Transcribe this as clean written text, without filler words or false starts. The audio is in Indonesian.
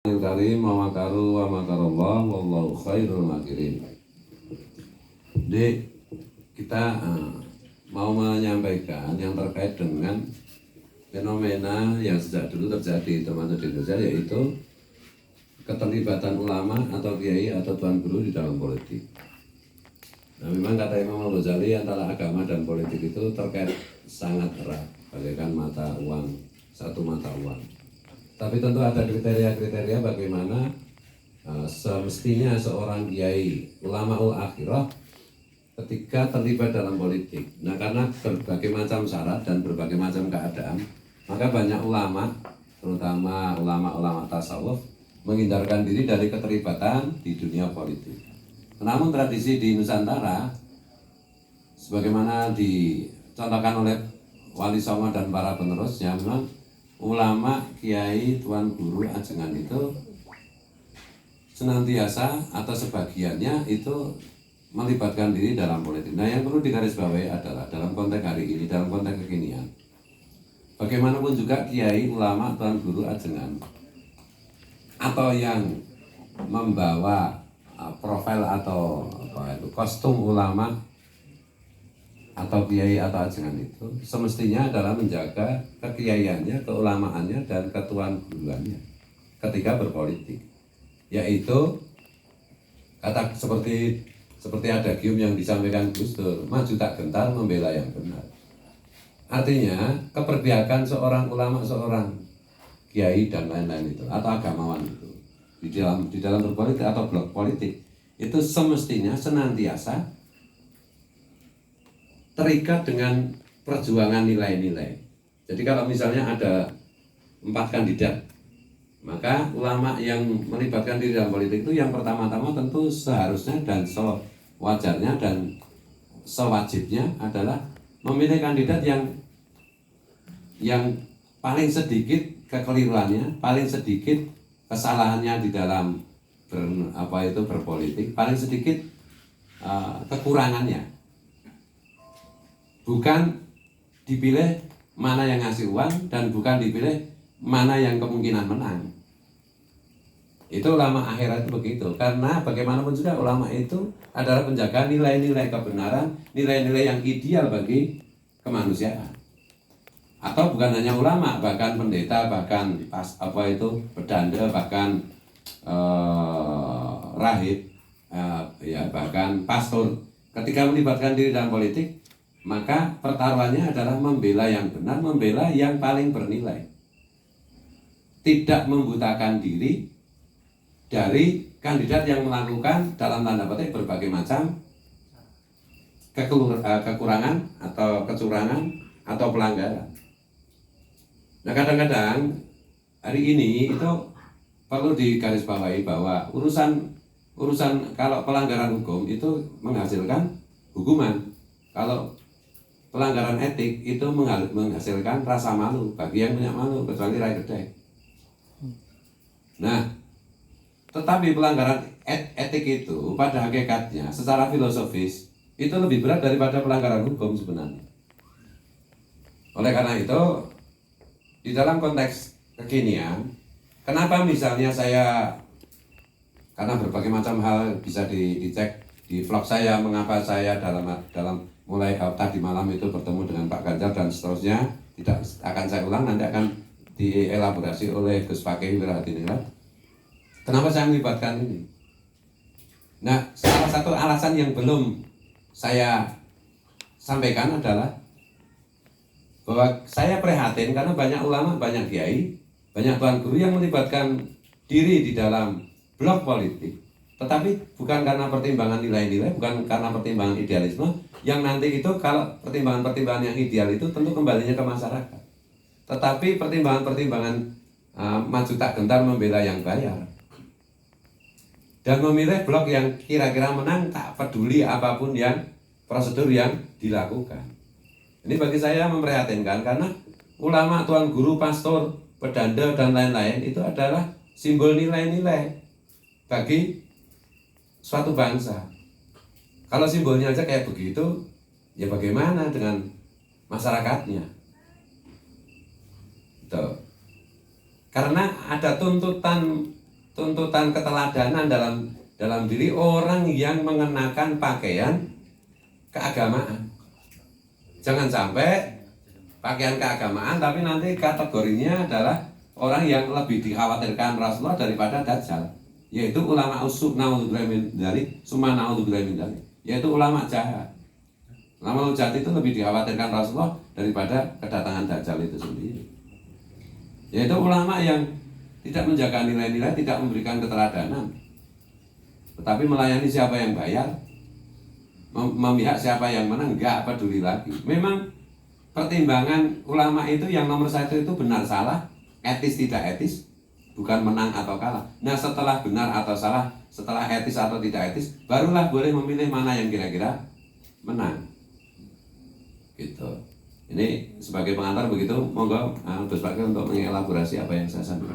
Karim wa makaru wa makarallah wallahu khairul makirin. Jadi kita mau menyampaikan yang terkait dengan fenomena yang sejak dulu terjadi termasuk di Indonesia, yaitu keterlibatan ulama atau kiai atau tuan guru di dalam politik. Nah, memang kata Imam Al-Ghazali, antara agama dan politik itu terkait sangat erat, bagaikan mata uang, satu mata uang. Tapi tentu ada kriteria-kriteria bagaimana semestinya seorang kiai ulamaul akhirah ketika terlibat dalam politik. Nah, karena berbagai macam syarat dan berbagai macam keadaan, maka banyak ulama, terutama ulama-ulama tasawuf, menghindarkan diri dari keterlibatan di dunia politik. Namun tradisi di Nusantara, sebagaimana dicontohkan oleh Wali Songo dan para penerusnya, memang ulama, kiai, tuan guru, ajengan itu senantiasa atau sebagiannya itu melibatkan diri dalam politik. Nah, yang perlu digarisbawahi adalah dalam konteks hari ini, dalam konteks kekinian, bagaimanapun juga kiai, ulama, tuan guru, ajengan atau yang membawa profil atau kostum ulama atau kiai atau ajengan itu semestinya adalah menjaga kekiaiannya, keulamaannya, dan ketuan guruannya ketika berpolitik, yaitu kata seperti adagium yang disampaikan Gus Dur, maju tak gentar, membela yang benar. Artinya keberpihakan seorang ulama, seorang kiai dan lain-lain itu atau agamawan itu di dalam berpolitik atau blok politik itu semestinya senantiasa terikat dengan perjuangan nilai-nilai. Jadi kalau misalnya ada 4 kandidat, maka ulama yang melibatkan diri dalam politik itu yang pertama-tama tentu seharusnya dan sewajarnya dan sewajibnya adalah memilih kandidat yang paling sedikit kekeliruannya, paling sedikit kesalahannya di dalam berpolitik, paling sedikit kekurangannya. Bukan dipilih mana yang ngasih uang dan bukan dipilih mana yang kemungkinan menang. Itu ulama akhirat itu begitu. Karena bagaimanapun juga ulama itu adalah penjaga nilai-nilai kebenaran, nilai-nilai yang ideal bagi kemanusiaan. Atau bukan hanya ulama, bahkan pendeta, bahkan pedanda, bahkan rahib, bahkan pastor. Ketika melibatkan diri dalam politik, maka pertaruhannya adalah membela yang benar, membela yang paling bernilai. Tidak membutakan diri dari kandidat yang melakukan dalam tanda petik berbagai macam kekurangan atau kecurangan atau pelanggaran. Nah, kadang-kadang hari ini itu perlu digarisbawahi bahwa urusan kalau pelanggaran hukum itu menghasilkan hukuman. Kalau pelanggaran etik itu menghasilkan rasa malu bagi yang punya malu, kecuali rai gede. Nah, tetapi pelanggaran etik itu pada hakikatnya secara filosofis itu lebih berat daripada pelanggaran hukum sebenarnya. Oleh karena itu, di dalam konteks kekinian, kenapa misalnya karena berbagai macam hal bisa dicek di vlog saya, mengapa saya dalam mulai tadi malam itu bertemu dengan Pak Ganjar dan seterusnya, tidak akan saya ulang, nanti akan dielaborasi oleh Gus Fakih Wirahadiningrat. Kenapa saya melibatkan ini? Nah, salah satu alasan yang belum saya sampaikan adalah bahwa saya prihatin karena banyak ulama, banyak kiai, banyak tuan guru yang melibatkan diri di dalam blok politik, tetapi bukan karena pertimbangan nilai-nilai, bukan karena pertimbangan idealisme, yang nanti itu kalau pertimbangan-pertimbangan yang ideal itu tentu kembalinya ke masyarakat. Tetapi pertimbangan-pertimbangan maju tak gentar, membela yang bayar, dan memilih blok yang kira-kira menang, tak peduli apapun yang prosedur yang dilakukan. Ini bagi saya memprihatinkan karena ulama, tuan guru, pastor, pedanda, dan lain-lain itu adalah simbol nilai-nilai bagi suatu bangsa. Kalau simbolnya aja kayak begitu, ya bagaimana dengan masyarakatnya? Tuh. Karena ada tuntutan tuntutan keteladanan dalam diri orang yang mengenakan pakaian keagamaan. Jangan sampai pakaian keagamaan tapi nanti kategorinya adalah orang yang lebih dikhawatirkan Rasulullah daripada Dajjal, yaitu ulama usuk naudzubillah min dzalik, summa naudzubillah min dzalik, yaitu ulama jahat. Ulama jahat itu lebih dikhawatirkan Rasulullah daripada kedatangan Dajjal itu sendiri. Yaitu ulama yang tidak menjaga nilai-nilai, tidak memberikan keteladanan, tetapi melayani siapa yang bayar, memihak siapa yang menang, nggak peduli lagi. Memang pertimbangan ulama itu yang nomor satu itu benar salah, etis tidak etis, bukan menang atau kalah. Nah setelah benar atau salah, setelah etis atau tidak etis, barulah boleh memilih mana yang kira-kira menang. Gitu. Ini sebagai pengantar begitu, monggo Gus Fakih untuk mengelaborasi apa yang saya sampaikan.